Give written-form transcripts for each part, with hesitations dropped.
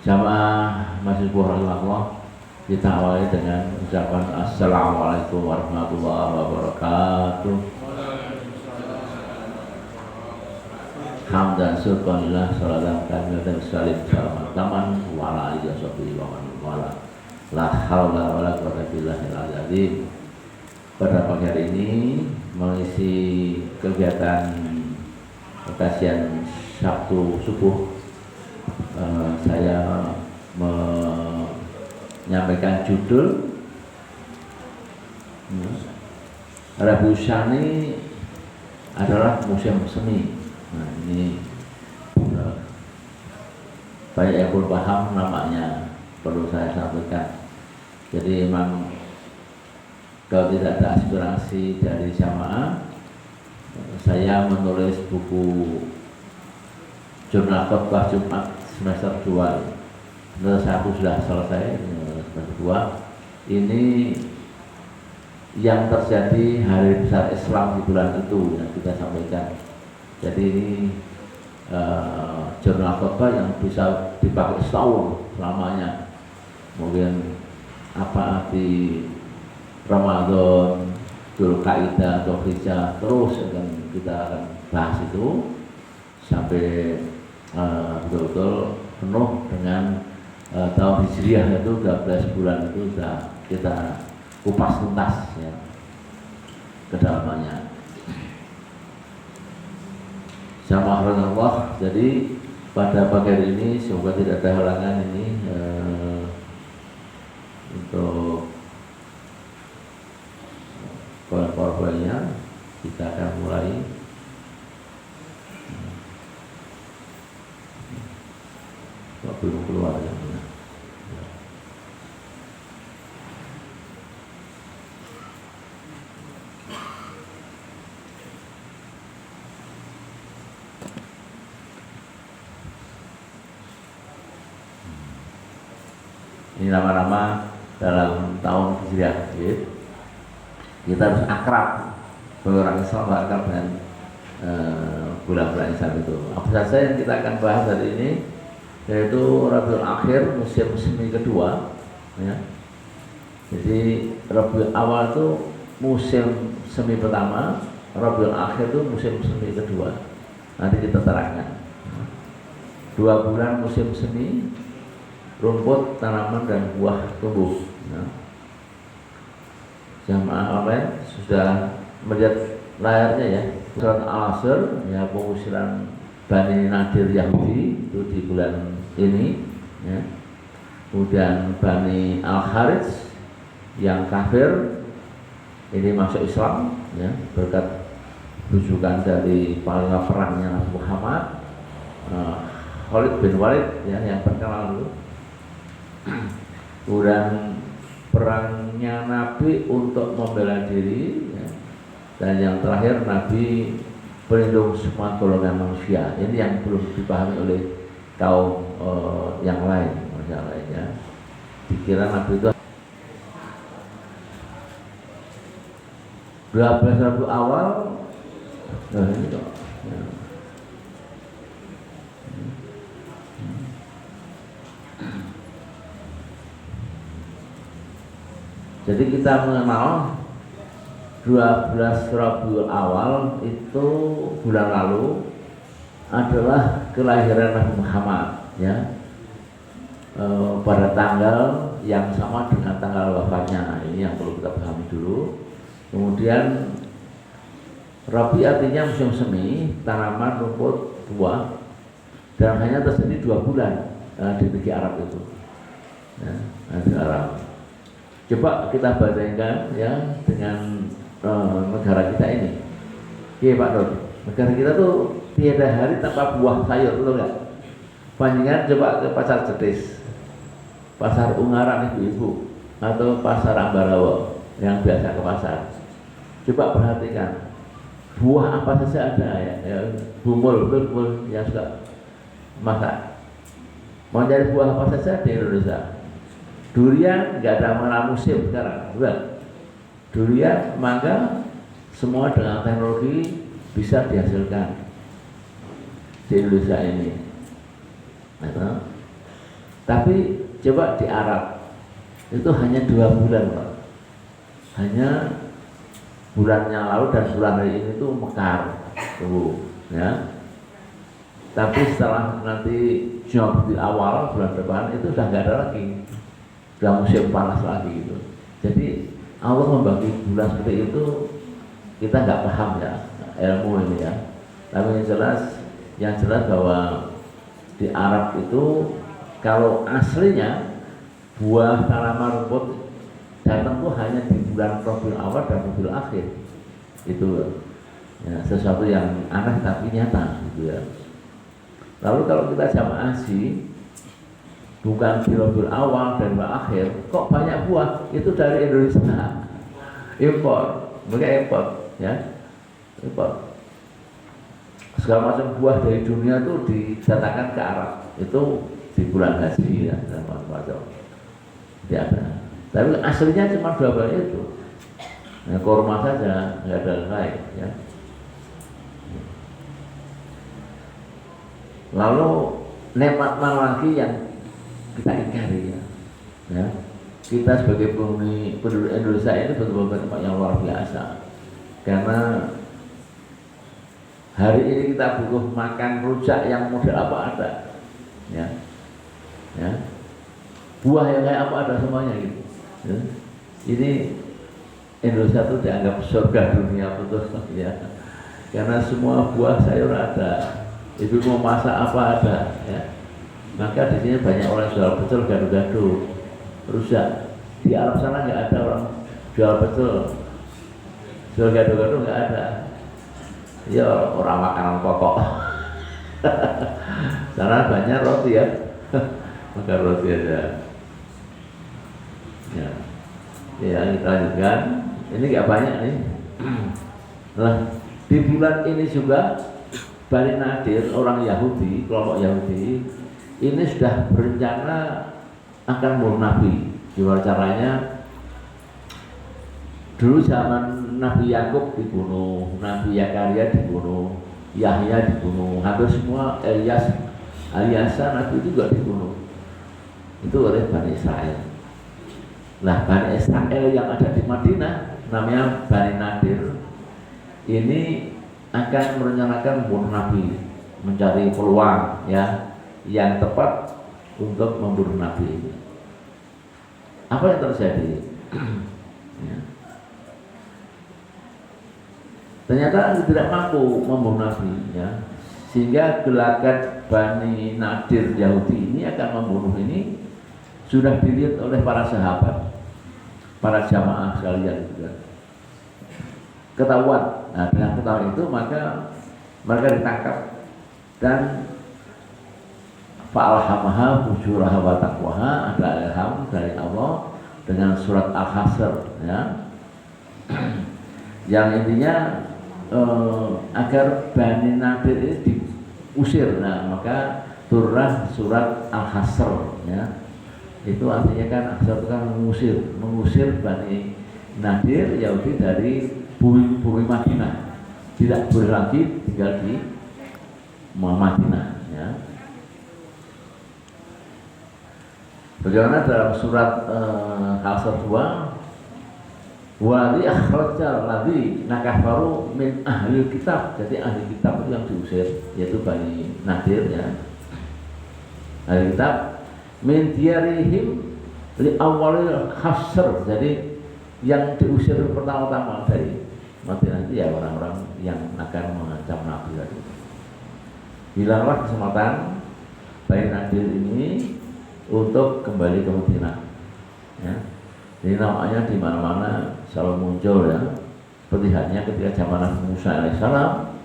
Jamaah Masjid Rahimahullah, kita awali dengan ucapan Assalamualaikum warahmatullahi wabarakatuh. Hamdan syukurillah salatan kamilatan salim salaman taman wa ala alihi washabihi wa man wala. La haula wala quwwata illa billahil azim. Pada pagi hari ini mengisi kegiatan kajian Sabtu subuh, saya menyampaikan judul Rabu Syani adalah musim semi. Nah, ini banyak yang belum paham namanya, perlu saya sampaikan. Jadi memang kalau tidak ada aspirasi dari jamaah, saya menulis buku jurnal khotbah Jumat semester 2. Semester 1 sudah selesai, semester 2 ini yang terjadi hari besar Islam di bulan itu yang kita sampaikan. Jadi ini jurnal khotbah yang bisa dipakai setahun selamanya. Mungkin apa di Ramadan, Dzulqa'dah atau Hijjah, terus kita akan bahas itu sampai betul-betul penuh dengan tahun Hijriah, itu 12 bulan itu sudah kita kupas tuntas ya, kedalamannya. Sama Allah. Jadi pada pagi hari ini semoga tidak ada halangan ini untuk power-powernya kita akan mulai. Belum keluar ya. Ini nama-nama dalam tahun Hijriah. Kita harus akrab, orang Islam akrab dengan bulan-bulan Islam itu. Apa saja yang kita akan bahas hari ini, yaitu Rabiul Akhir, musim semi kedua ya. Jadi Rabiul Awal itu musim semi pertama, Rabiul Akhir itu musim semi kedua. Nanti kita terangkan 2 bulan musim semi, rumput, tanaman, dan buah tumbuh ya. Jamaah online sudah melihat layarnya ya, surat Al-Asr ya, pengusiran Bani Nadir Yahudi itu di bulan ini ya. Kemudian Bani Al-Kharij yang kafir ini masuk Islam ya, berkat rujukan dari panglima perangnya Nabi Muhammad, Khalid bin Walid ya, yang terkenal dulu. Kemudian perangnya Nabi untuk membela diri ya. Dan yang terakhir Nabi pelindung semua golongan manusia. Ini yang belum dipahami oleh kaum yang lain, manusia lainnya. Dikira Nabi itu 12 Rabiul Awal. Nah ini kok ya. Jadi kita mengenal 12 Rabiul Awal itu bulan lalu adalah kelahiran Nabi Muhammad ya, pada tanggal yang sama dengan tanggal wafatnya. Ini yang perlu kita pahami dulu. Kemudian Rabi artinya musim semi, tanaman, rumput, buah, dan hanya terjadi 2 bulan di negeri Arab itu ya, negeri Arab. Coba kita bandingkan ya dengan negara kita ini. Iya Pak Nur, negara kita tuh tiada hari tanpa buah sayur, betul nggak? Bandingkan coba ke pasar Jetis, pasar Ungaran ibu-ibu, atau pasar Ambarawa yang biasa ke pasar. Coba perhatikan buah apa saja ada ya, bumul yang suka masak. Mau cari buah apa saja di Indonesia. Durian nggak ada mana musim sekarang, bukan? Durian, mangga, semua dengan teknologi bisa dihasilkan di Indonesia ini. Nah, Tapi coba di Arab itu hanya 2 bulan Pak. Hanya bulannya lalu dan bulan hari ini tuh mekar tuh ya. Tapi setelah nanti jam di awal bulan depan itu sudah nggak ada lagi, sudah musim panas lagi gitu. Jadi Allah membagi bulan seperti itu kita nggak paham ya ilmu ini ya. Tapi yang jelas bahwa di Arab itu kalau aslinya buah tanaman rumput datang tuh hanya di bulan Rabiul Awal dan Rabiul Akhir. Itu ya, sesuatu yang aneh tapi nyata gitu ya. Lalu kalau kita jamaah haji bukan di Rabiul Awal dan Rabiul Akhir, kok banyak buah? Itu dari Indonesia impor, mereka impor ya, impor segala macam buah dari dunia itu didatangkan ke Arab itu di bulan haji ya, dan macam-macam tidak ada. Tapi aslinya cuma 2 bulan itu. Nah, kurma saja, nggak ada lain ya. Lalu nikmat mana lagi yang kita ingkari ya? Ya. Kita sebagai penduduk Indonesia ini betul-betul nikmat yang luar biasa. Karena hari ini kita butuh makan rujak yang model apa ada, ya, ya. Buah yang kayak apa ada semuanya gitu. Ya. Ini Indonesia itu dianggap surga dunia betul ya. Karena semua buah sayur ada. Ibu mau masak apa ada, ya. Maka di sini banyak orang jual pecel gado-gado, rujak. Di Arab sana nggak ada orang jual pecel, jual gado-gado nggak ada. Ya orang makanan pokok. Sana banyak roti ya, makan roti aja. Ya, ya kita lanjutkan. Ini nggak banyak nih. Nah, di bulan ini juga Bani Nadir, orang Yahudi, kelompok Yahudi, ini sudah berencana akan membunuh Nabi. Gimana caranya? Dulu zaman Nabi Yakub dibunuh, Nabi Yakaria dibunuh, Yahya dibunuh, hampir semua Eliasa Nabi itu juga dibunuh. Itu oleh Bani Israel. Nah, Bani Israel yang ada di Madinah, namanya Bani Nadir, ini akan merencanakan membunuh Nabi, mencari peluang ya yang tepat untuk membunuh Nabi. Apa yang terjadi? Ya. Ternyata tidak mampu membunuh Nabi ya, sehingga gelagat Bani Nadir Yahudi ini akan membunuh ini sudah dilihat oleh para sahabat, para jamaah sekalian juga. Ketahuan. Nah, dengan ketahuan itu maka mereka ditangkap dan fa'alhamaha fujuraha wa taqwaha, ada ilham dari Allah dengan surat Al-Hasr ya. Yang intinya agar Bani Nadir ini diusir. Nah, maka turunlah surat Al-Hasr ya. Itu artinya kan Hasr itu kan mengusir Bani Nadir Yahudi dari bumi Madinah, tidak boleh lagi tinggal di Madinah ya. Bagaimana dalam surat Al-Hasr 2, wali akhrajal ladzi nakafaru min ahli kitab. Jadi ahli kitab itu yang diusir, yaitu Bani Nadir ya. Ahli kitab min diyarihim li awalil hasr. Jadi yang diusir pertama-tama dari Madinah itu ya orang-orang yang akan mengancam Nabi tadi. Hilanglah kesempatan Bani Nadir ini untuk kembali ke Madinah ya. Jadi namanya di mana-mana selalu muncul ya. Seperti halnya ketika zaman Nabi Musa alaihissalam,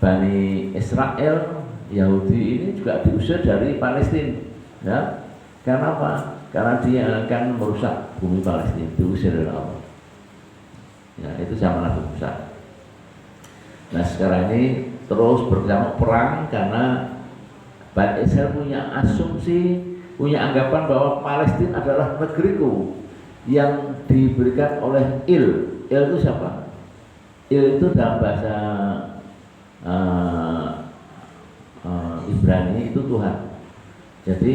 Bani Israel Yahudi ini juga diusir dari Palestina ya. Karena apa? Karena dia akan merusak bumi Palestina, diusir oleh Allah. Ya, itu zaman Nabi Musa. Nah, sekarang ini terus berkecamuk perang karena Bani Israel punya asumsi, punya anggapan bahwa Palestina adalah negeriku yang diberikan oleh Il. Il itu siapa? Il itu dalam bahasa Ibrani itu Tuhan. Jadi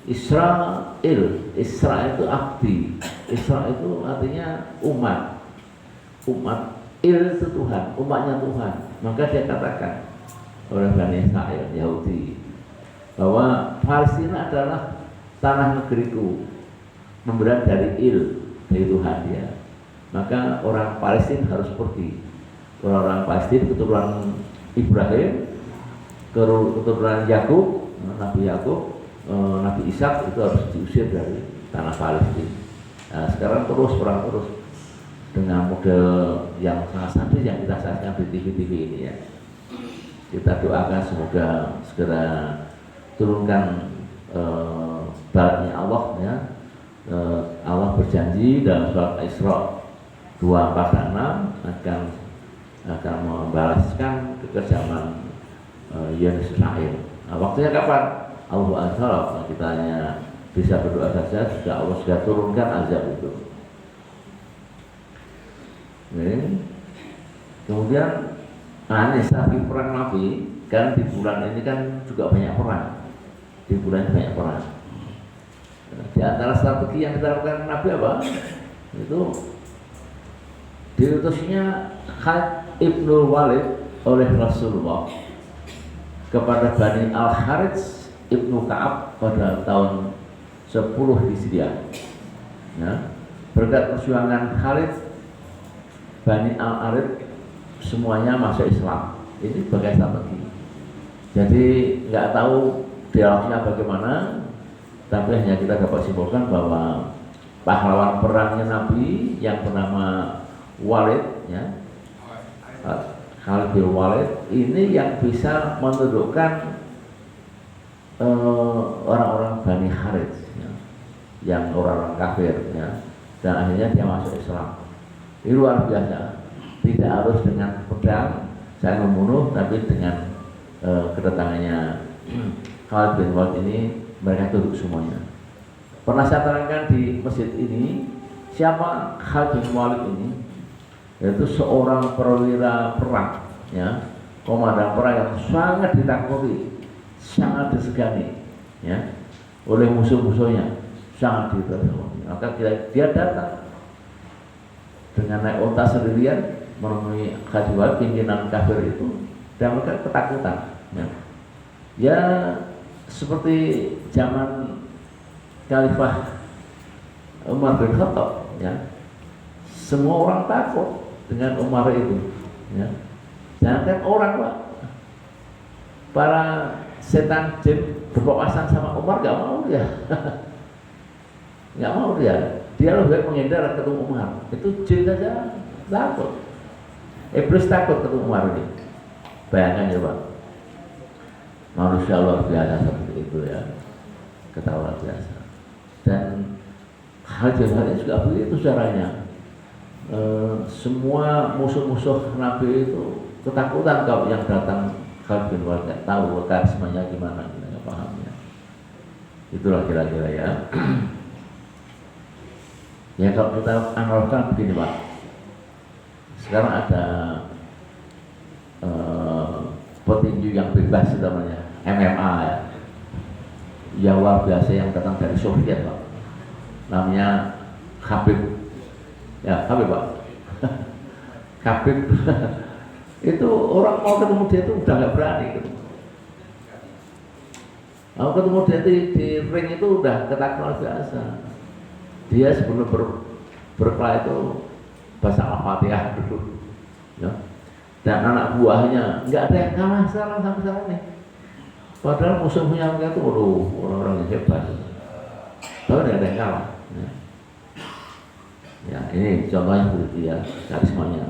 Israel, Isra itu abdi, Isra itu artinya umat, Il itu Tuhan, umatnya Tuhan. Maka dia katakan oleh Bani Israel, Yahudi, bahwa Palestina adalah tanah negeriku, memberi dari Il, dari Tuhan dia. Maka orang Palestina harus pergi. Orang Palestina keturunan Ibrahim, keturunan Yakub, Nabi Yakub, Nabi Ishak itu harus diusir dari tanah Palestina. Nah, sekarang terus perang terus dengan model yang sangat sadis yang kita saksikan di TV-TV ini ya. Kita doakan semoga segera turunkan baratnya Allah ya. Allah berjanji dalam surat Isra 2:4-6 akan membalaskan kekejaman Yunus Israel. Nah, waktunya kapan? Allah Azza, kita hanya bisa berdoa saja sudah Allah sudah turunkan azab itu. Kemudian sapi perang Nabi kan di bulan ini kan juga banyak perang. Di bulan ini banyak perang. Di antara strategi yang dilakukan Nabi apa? Itu diutusnya Khalid ibnu Walid oleh Rasulullah kepada Bani Al-Harits ibnu Ka'ab pada tahun 10 Hijriah. Ya, berkat perjuangan Khalid, Bani Al-Harits semuanya masuk Islam. Ini sebagai strategi. Jadi nggak tahu dialognya bagaimana, tapi hanya kita dapat simpulkan bahwa pahlawan perangnya Nabi yang bernama Walid, ya, Khalid bin Walid ini yang bisa menundukkan orang-orang Bani Harits, ya, yang orang-orang kafir, ya, dan akhirnya dia masuk Islam. Ini luar biasa. Tidak harus dengan pedang saya membunuh, tapi dengan kedatangannya Khalid bin Walid ini mereka tunduk semuanya. Pernah saya terangkan di masjid ini siapa Khalid bin Walid ini? Yaitu seorang perwira perang, ya, komandan perang yang sangat ditakuti, sangat disegani, ya, oleh musuh-musuhnya, sangat ditakuti. Maka dia datang dengan naik unta sendirian menemui Khalid bin Walid, pimpinan kafir itu, dan mereka ketakutan. Ya, seperti zaman Khalifah Umar bin Khattab, ya, semua orang takut dengan Umar itu, ya. Jangan orang Pak, para setan jin berpapasan sama Umar gak mau dia, nggak mau dia lebih baik menghindar ketemu Umar. Itu jin saja takut, iblis takut ketemu Umar ini. Bayangkan ya Pak, manusia luar biasa seperti itu ya, kita luar biasa. Dan hal jahat juga begitu caranya. Semua musuh-musuh Nabi itu ketakutan kalau yang datang Khalid bin Walid, nggak tahu karismanya gimana, kita nggak paham ya. Itulah kira-kira ya. Ya kalau kita analogkan begini Pak, sekarang ada petinju yang bebas namanya MMA ya, yang luar biasa yang datang dari Soviet Pak, namanya Khabib. Ya, Habib Pak. Habib itu orang mau ketemu dia itu udah nggak berani gitu. Mau ketemu dia di ring itu udah ketakutan biasa. Dia sebelum berkelahi itu baca Al-Fatihah dulu, ya. Dan anak buahnya nggak ada yang kalah sekarang sampai sekarang nih. Padahal musuhnya mereka itu orang-orang yang hebat. Tapi nggak ada yang kalah. Ya. Ya, ini contohnya begitu ya, karismanya.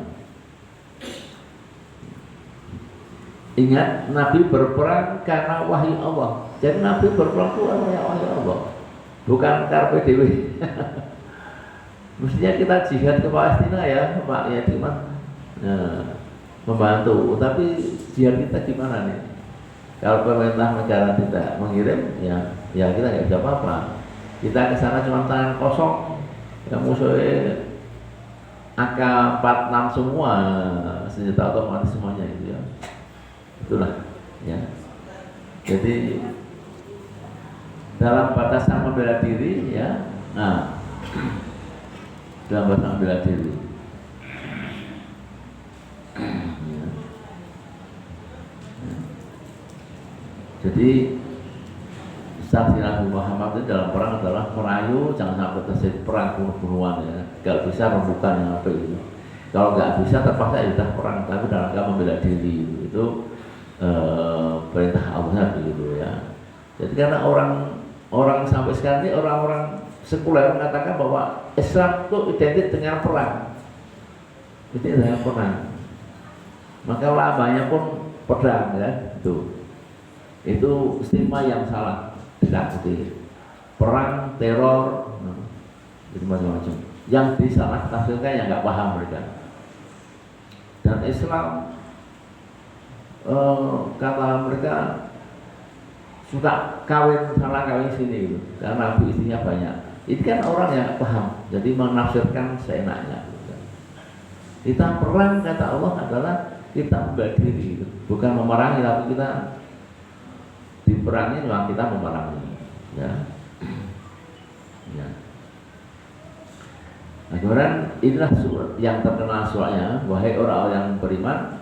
Ingat, Nabi berperang karena wahyu Allah. Jadi Nabi berperang itu karena wahyu Allah, bukan karpe dewi. Mestinya kita jihad ke Palestina ya, Pak ya, cuma membantu. Tapi jihad kita gimana nih? Kalau pemerintah negara tidak mengirim, ya kita nggak bisa apa-apa. Kita ke sana cuma tangan kosong. Ya musuhnya AK-46 semua, senjata otomatis semuanya itu ya. Itulah ya. Jadi dalam batasan membela diri ya. Nah, dalam batasan membela diri. Ya. Jadi saksi Nabi Muhammad itu dalam perang adalah merayu, jangan sampai terjadi perang bunuh-bunuhan ya. Kalau bisa rembukan yang apa itu. Kalau nggak bisa terpaksa ya sudah perang, tapi dalam rangka membela diri itu perintah Allah begitu ya. Jadi karena orang sampai sekarang ini orang-orang sekuler mengatakan bahwa Islam itu identik dengan perang, identik dengan perang. Maka lamanya pun pedang ya, itu stigma yang salah, ditakuti. Perang, teror, itu macam-macam. Yang disalah tafsirkan yang nggak paham mereka. Dan Islam kata mereka suka kawin sana kawin sini gitu. Karena Nabi istrinya banyak. Itu kan orang yang paham, jadi menafsirkan seenaknya. Kita perang kata Allah adalah kita membela diri, gitu. Bukan memerangi, tapi kita diperangi memang kita memerangi. Ya. Ya. Nah, kemudian inilah surat yang terkenal suratnya, wahai orang-orang yang beriman,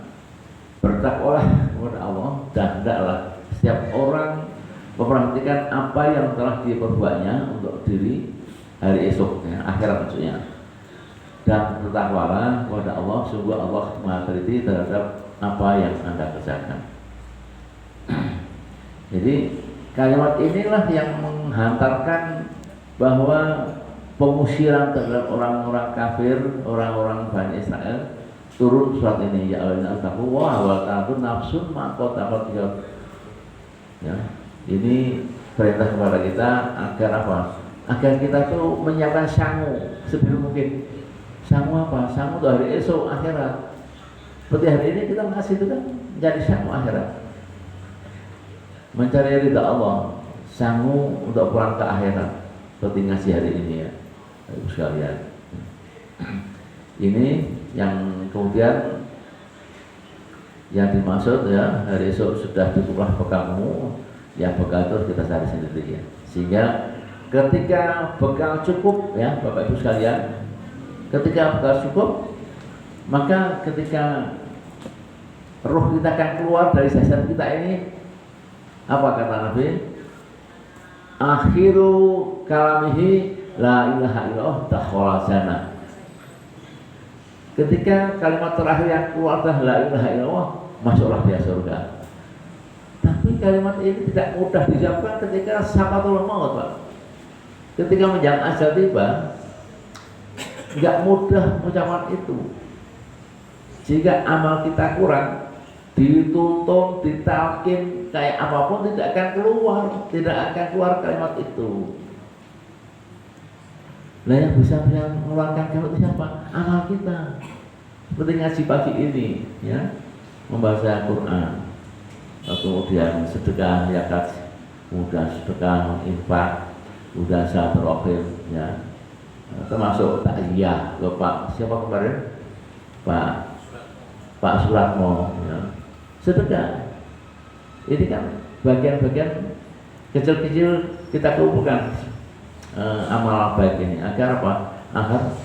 bertakwalah kepada Allah dan hendaklah setiap orang memperhatikan apa yang telah diperbuatnya untuk diri hari esoknya, akhirat maksudnya. Dan bertakwalah kepada Allah, sungguh Allah Maha teliti terhadap apa yang Anda kerjakan. Jadi kalimat inilah yang menghantarkan bahwa pengusiran terhadap orang-orang kafir, orang-orang Bani Israel, turun surat ini, ya Allah taqwa wa ta'tun nafsun ma qatabat. Ya, ini perintah kepada kita agar apa? Agar kita tuh menyiapkan sangu sebelum mungkin. Sangu apa? Sangu itu hari esok akhirat. Seperti hari ini kita masih itu kan jadi sangu akhirat. Mencari ridha Allah, sangu untuk pulang ke akhirat. Seperti ngasih hari ini ya, Ibu sekalian. Ini yang kemudian yang dimaksud ya, hari esok sudah cukuplah bekalmu, yang bekal itu kita cari sendiri ya. Sehingga ketika bekal cukup ya, Bapak Ibu sekalian, ketika bekal cukup, maka ketika roh kita akan keluar dari jasad kita ini, apa kata Nabi? Akhiru kalamihi la ilaha illallah dakhala jannah. Ketika kalimat terakhir yang keluar adalah la ilaha illallah, masuklah dia surga. Tapi kalimat ini tidak mudah diucapkan ketika sakaratul maut, Pak. Ketika menjelang ajal tiba, nggak mudah mengucapkan itu. Jika amal kita kurang, dituntun, ditalkin kayak apapun tidak akan keluar kalimat itu. Nah, yang bisa mengeluarkan kalimat itu siapa? Amal kita. Seperti ngaji pagi ini, ya, membaca Quran, kemudian sedekah zakat, kemudian sedekah infak, kemudian silaturahim, ya, termasuk takziah ke Pak siapa kemarin? Pak Suratmo, ya. Sedekah. Ini kan bagian-bagian kecil-kecil kita kumpulkan amal baik ini agar apa? Agar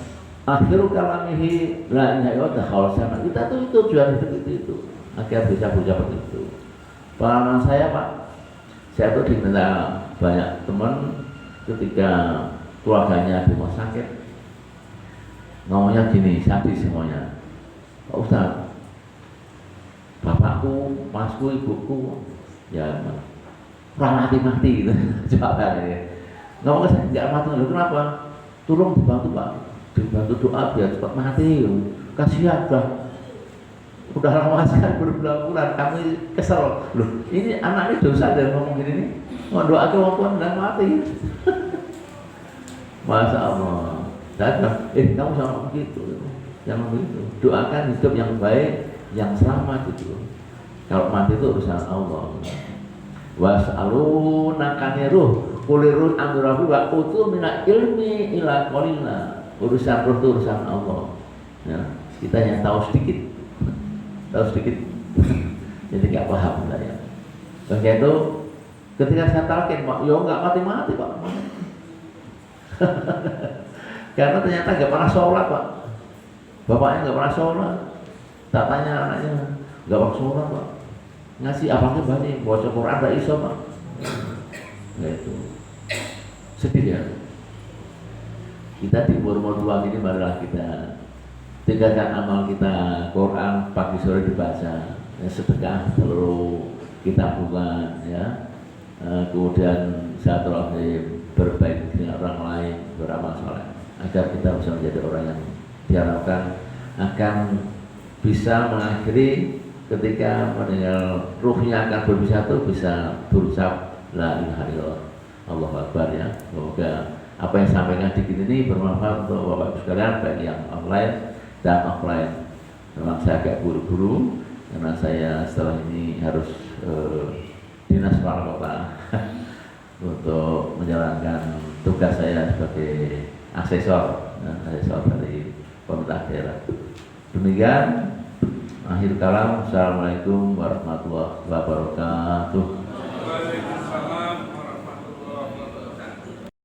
akhiru kalamihi la ilaha illallah dakhala jannah. Kita tuh tujuan itu agar bisa berucap itu. Pengalaman saya, Pak, saya tuh diminta banyak teman ketika keluarganya di rumah sakit ngomongnya gini, sadis semuanya. Pak Ustaz, bapakku, masku, ibuku, ya kurang mati-mati gitu. Coba ya. Ngomong saya nggak mati, kenapa? Tolong dibantu Pak, dibantu doa biar cepat mati. Kasihan udah lama sekali berbulan-bulan, kami kesel. Loh, ini anak ini dosa dari ngomong gini nih. Mau doa ke orang dan mati. Masya Allah. Dan kamu jangan begitu, jangan begitu. Doakan hidup yang baik, yang selamat itu. Kalau mati itu urusan Allah. Was'alunaka niruh kulirun amirahu wa utu mina ilmi ila qalina. Urusan roh itu urusan Allah. Ya, kita yang tahu sedikit, jadi nggak paham saya. Maka itu Ketika saya talkin, Pak, yo nggak mati-mati Pak. Karena ternyata nggak pernah sholat Pak. Bapaknya nggak pernah sholat. Tak tanya anaknya, nggak pernah sholat Pak. Ngasih abangnya banyak, baca Quran nggak iso Pak. Nah itu sedih ya. Kita di umur tua ini marilah kita tinggalkan amal kita, Quran pagi sore dibaca, ya, sedekah perlu kita bukan ya. Kemudian silaturahim, berbaik dengan orang lain, beramal soleh, agar kita bisa menjadi orang yang diharapkan akan bisa mengakhiri ketika meninggal ruhnya akan berpisah itu bisa berucap la ilaha illallah, Allahu Akbar ya. Semoga apa yang sampaikan di ini bermanfaat untuk Bapak Ibu sekalian, baik yang online dan offline. Memang saya agak buru-buru karena saya setelah ini harus dinas kepala kota untuk menjalankan tugas saya sebagai asesor dari pemerintah daerah. Demikian akhir kalam. Assalamualaikum warahmatullahi wabarakatuh.